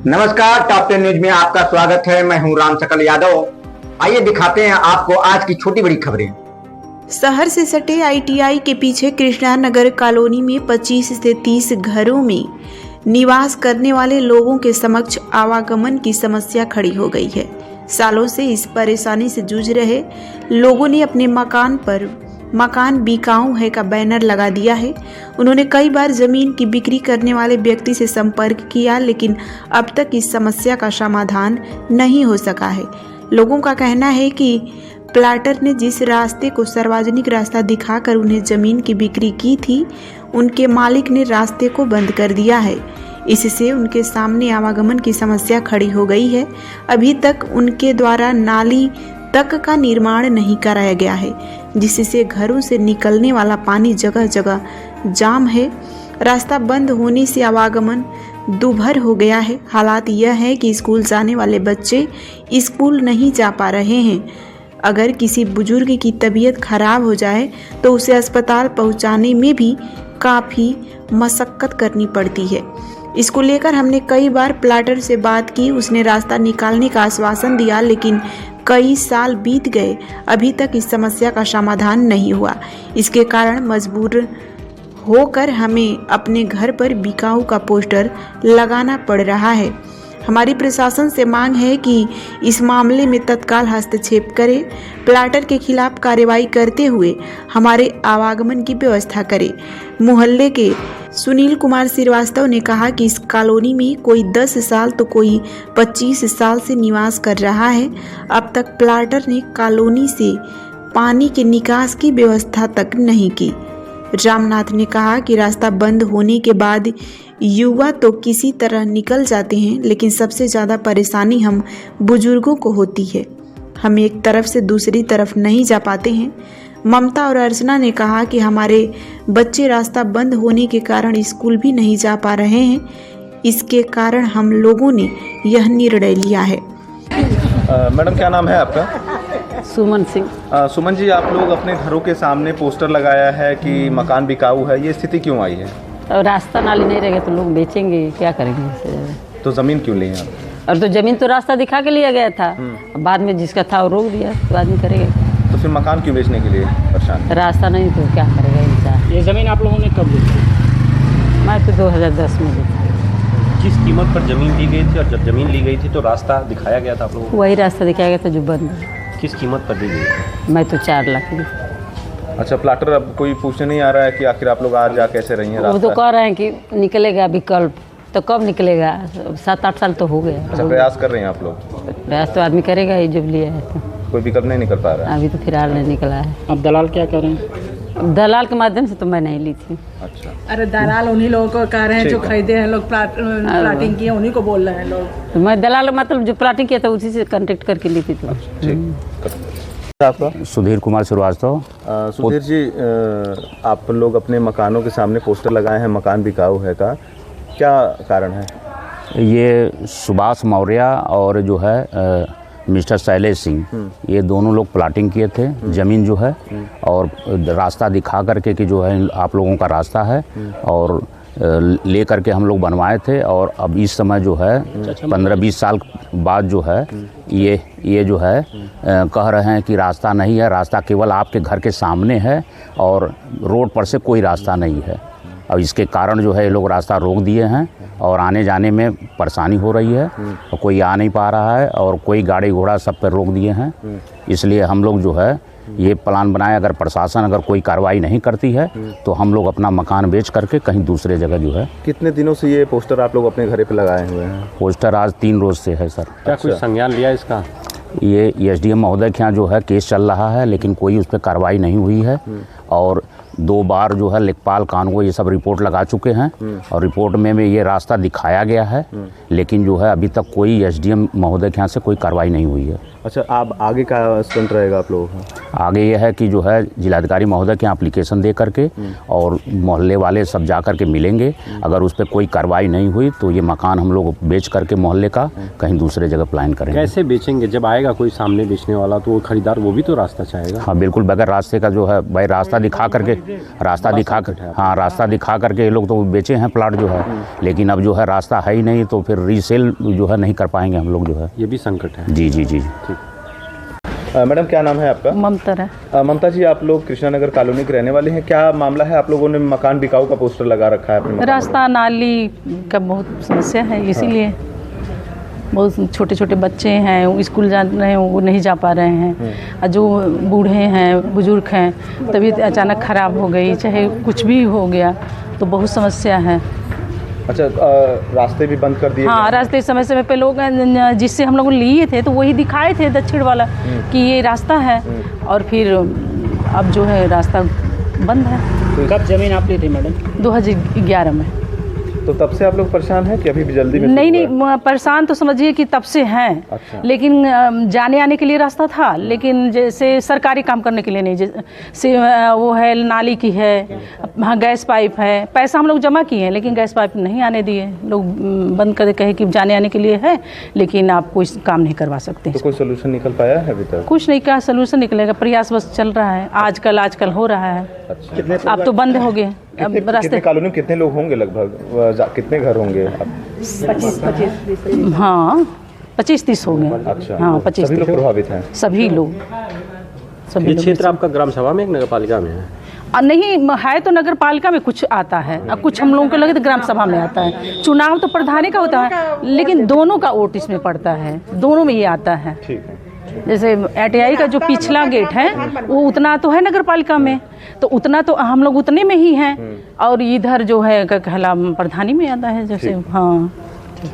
नमस्कार, top 10 news में आपका स्वागत है। मैं हूं राम सकल यादव। आइए दिखाते हैं आपको आज की छोटी बड़ी खबरें। शहर से सटे ITI के पीछे कृष्णा नगर कॉलोनी में 25 से 30 घरों में निवास करने वाले लोगों के समक्ष आवागमन की समस्या खड़ी हो गई है। सालों से इस परेशानी से जूझ रहे लोगों ने अपने मकान पर मकान बिकाऊ है का बैनर लगा दिया है। उन्होंने कई बार जमीन की बिक्री करने वाले व्यक्ति से संपर्क किया, लेकिन अब तक इस समस्या का समाधान नहीं हो सका है। लोगों का कहना है कि प्लाटर ने जिस रास्ते को सार्वजनिक रास्ता दिखाकर उन्हें जमीन की बिक्री की थी, उनके मालिक ने रास्ते को बंद कर दिया है। इससे उनके सामने आवागमन की समस्या खड़ी हो गई है। अभी तक उनके द्वारा नाली तक का निर्माण नहीं कराया गया है, जिससे घरों से निकलने वाला पानी जगह जगह जाम है। रास्ता बंद होने से आवागमन दूभर हो गया है। हालात यह है कि स्कूल जाने वाले बच्चे स्कूल नहीं जा पा रहे हैं। अगर किसी बुजुर्ग की तबीयत खराब हो जाए तो उसे अस्पताल पहुंचाने में भी काफ़ी मशक्क़त करनी पड़ती है। इसको लेकर हमने कई बार प्लाटर से बात की। उसने रास्ता निकालने का आश्वासन दिया, लेकिन कई साल बीत गए, अभी तक इस समस्या का समाधान नहीं हुआ। इसके कारण मजबूर होकर हमें अपने घर पर बिकाऊ का पोस्टर लगाना पड़ रहा है। हमारी प्रशासन से मांग है कि इस मामले में तत्काल हस्तक्षेप करे, प्लाटर के खिलाफ कार्रवाई करते हुए हमारे आवागमन की व्यवस्था करे। मोहल्ले के सुनील कुमार श्रीवास्तव ने कहा कि इस कॉलोनी में कोई 10 साल तो कोई 25 साल से निवास कर रहा है। अब तक प्लाटर ने कॉलोनी से पानी के निकास की व्यवस्था तक नहीं की। रामनाथ ने कहा कि रास्ता बंद होने के बाद युवा तो किसी तरह निकल जाते हैं, लेकिन सबसे ज़्यादा परेशानी हम बुजुर्गों को होती है। हम एक तरफ से दूसरी तरफ नहीं जा पाते हैं। ममता और अर्चना ने कहा कि हमारे बच्चे रास्ता बंद होने के कारण स्कूल भी नहीं जा पा रहे हैं। इसके कारण हम लोगों ने यह निर्णय लिया है। मैडम, क्या नाम है आपका? सुमन सिंह। सुमन जी, आप लोग अपने घरों के सामने पोस्टर लगाया है कि मकान बिकाऊ है, ये स्थिति क्यों आई है? और रास्ता नाली नहीं रहेगा तो लोग बेचेंगे, क्या करेंगे? तो ज़मीन क्यों ली आप? और तो ज़मीन तो रास्ता दिखा के लिया गया था, बाद में जिसका था वो रोक दिया, तो आदमी करेगा। तो फिर मकान क्यों बेचने के लिए परेशान? रास्ता नहीं तो क्या करेगा इंसान। ये ज़मीन आप लोगों ने कब ली थी? मैं तो 2010 में ली थी। किस कीमत पर ज़मीन ली गई थी, और जब ज़मीन ली गई थी तो रास्ता दिखाया गया था आप लोगों को? वही रास्ता दिखाया गया था जो बंद है। किस कीमत पर दी गई? मैं तो 4 लाख ली। अच्छा, प्लाटर अब कोई पूछने नहीं आ रहा है कि आखिर आप लोग आज जा कैसे रही हैं? वो तो कह रहे हैं कि निकलेगा विकल्प, तो कब निकलेगा? 7-8 साल तो हो गया। अच्छा, प्रयास कर रहे हैं आप लोग? प्रयास तो आदमी करेगा ही जब लिया है तो। कोई विकल्प नहीं निकल पा रहा है? अभी तो फिलहाल नहीं निकला है। अब दलाल क्या कर रहे हैं? दलाल के माध्यम से तो मैं नहीं ली थी। अच्छा, अरे दलाल उन्हीं लोगों को कह रहे हैं जो खरीदे हैं लोग, प्लाटिंग किए, उन्हीं को बोल रहे हैं लोग। तो मैं दलाल मतलब जो प्लाटिंग किया था उसी से कांटेक्ट करके ली थी। तो आपका? सुधीर कुमार श्रीवास्तव। सुधीर जी, आप लोग अपने मकानों के सामने पोस्टर लगाए हैं मकान बिकाऊ है का, क्या कारण है? ये सुभाष मौर्य और जो है मिस्टर शैलेश सिंह, ये दोनों लोग प्लाटिंग किए थे ज़मीन जो है, और रास्ता दिखा करके कि जो है आप लोगों का रास्ता है, और ले करके हम लोग बनवाए थे। और अब इस समय जो है 15-20 साल बाद जो है ये जो है कह रहे हैं कि रास्ता नहीं है, रास्ता केवल आपके घर के सामने है और रोड पर से कोई रास्ता नहीं है। अब इसके कारण जो है ये लोग रास्ता रोक दिए हैं और आने जाने में परेशानी हो रही है, और कोई आ नहीं पा रहा है, और कोई गाड़ी घोड़ा सब पर रोक दिए हैं। इसलिए हम लोग जो है ये प्लान बनाए, अगर प्रशासन अगर कोई कार्रवाई नहीं करती है तो हम लोग अपना मकान बेच करके कहीं दूसरे जगह जो है। कितने दिनों से ये पोस्टर आप लोग अपने घर पे लगाए हुए हैं? पोस्टर आज 3 रोज से है सर। क्या कुछ संज्ञान लिया इसका? ये SDM महोदय के यहाँ जो है केस चल रहा है, लेकिन कोई उस पर कार्रवाई नहीं हुई है। और 2 बार जो है लेखपाल कानून को ये सब रिपोर्ट लगा चुके हैं, और रिपोर्ट में ये रास्ता दिखाया गया है, लेकिन जो है अभी तक कोई SDM महोदय के यहाँ से कोई कार्रवाई नहीं हुई है। अच्छा, आप आगे का स्टंट रहेगा आप लोगों का? आगे यह है कि जो है जिलाधिकारी महोदय के यहाँ एप्लीकेशन दे करके और मोहल्ले वाले सब जा करके मिलेंगे। अगर उस पर कोई कार्रवाई नहीं हुई तो ये मकान हम लोग बेच करके मोहल्ले का कहीं दूसरे जगह प्लान करेंगे। कैसे बेचेंगे? जब आएगा कोई सामने बेचने वाला तो वो खरीदार वो भी तो रास्ता चाहेगा। हाँ बिल्कुल, बगैर रास्ते का जो है भाई रास्ता दिखा करके रास्ता दिखा करके ये लोग तो बेचे हैं प्लाट जो है, लेकिन अब जो है रास्ता है ही नहीं तो फिर रीसेल जो है नहीं कर पाएंगे हम लोग जो है। ये भी संकट है। जी जी जी। मैडम क्या नाम है आपका? ममता है। ममता जी, आप लोग कृष्णानगर कॉलोनी के रहने वाले हैं, क्या मामला है? आप लोगों ने मकान बिकाऊ का पोस्टर लगा रखा है अपने मकान रास्ता नाली का बहुत समस्या है, इसीलिए बहुत छोटे छोटे बच्चे हैं वो स्कूल जा रहे हैं, वो नहीं जा पा रहे हैं। और जो बूढ़े हैं बुजुर्ग हैं तबीयत अचानक ख़राब हो गई, चाहे कुछ भी हो गया तो बहुत समस्या है। अच्छा, रास्ते भी बंद कर दिए? हाँ, रास्ते समय समय पे लोग जिससे हम लोग लिए थे तो वही दिखाए थे दक्षिण वाला कि ये रास्ता है, और फिर अब जो है रास्ता बंद है। कब जमीन आप ली थी मैडम? 2011 में। तो तब से आप लोग परेशान हैं कि अभी भी जल्दी में? नहीं, परेशान तो समझिए कि तब से हैं। अच्छा। लेकिन जाने आने के लिए रास्ता था, लेकिन जैसे सरकारी काम करने के लिए नहीं, जैसे वो है नाली की है, हाँ गैस पाइप है, पैसा हम लोग जमा किए हैं लेकिन गैस पाइप नहीं आने दिए लोग, बंद कर कहे कि जाने आने के लिए है लेकिन आप कोई काम नहीं करवा सकते। तो कोई सोल्यूशन निकल पाया है अभी तक? कुछ नहीं, क्या सोल्यूशन निकलेगा, प्रयास बस चल रहा है, आजकल हो रहा है। अच्छा। अब तो बंद हो गए। कितने कॉलोनी में कितने लोग होंगे लगभग, कितने घर होंगे? 25-30 हाँ 25-30 हो गए। अच्छा। हाँ 25 सभी लोग प्रभावित हैं? सभी लोग। ये क्षेत्र आपका ग्राम सभा में, एक नगर पालिका में है? नहीं है तो नगर पालिका में कुछ आता है, अब कुछ हम लोगों को लगे तो ग्राम सभा में आता है। चुनाव तो प्रधानी का होता है लेकिन दोनों का वोट इसमें पड़ता है, दोनों में ये आता है। ठीक है। जैसे आईटीआई का जो पिछला गेट है वो उतना तो है नगर पालिका में, तो उतना तो हम लोग उतने में ही हैं, और इधर जो है कहला प्रधानी में आता है जैसे। हाँ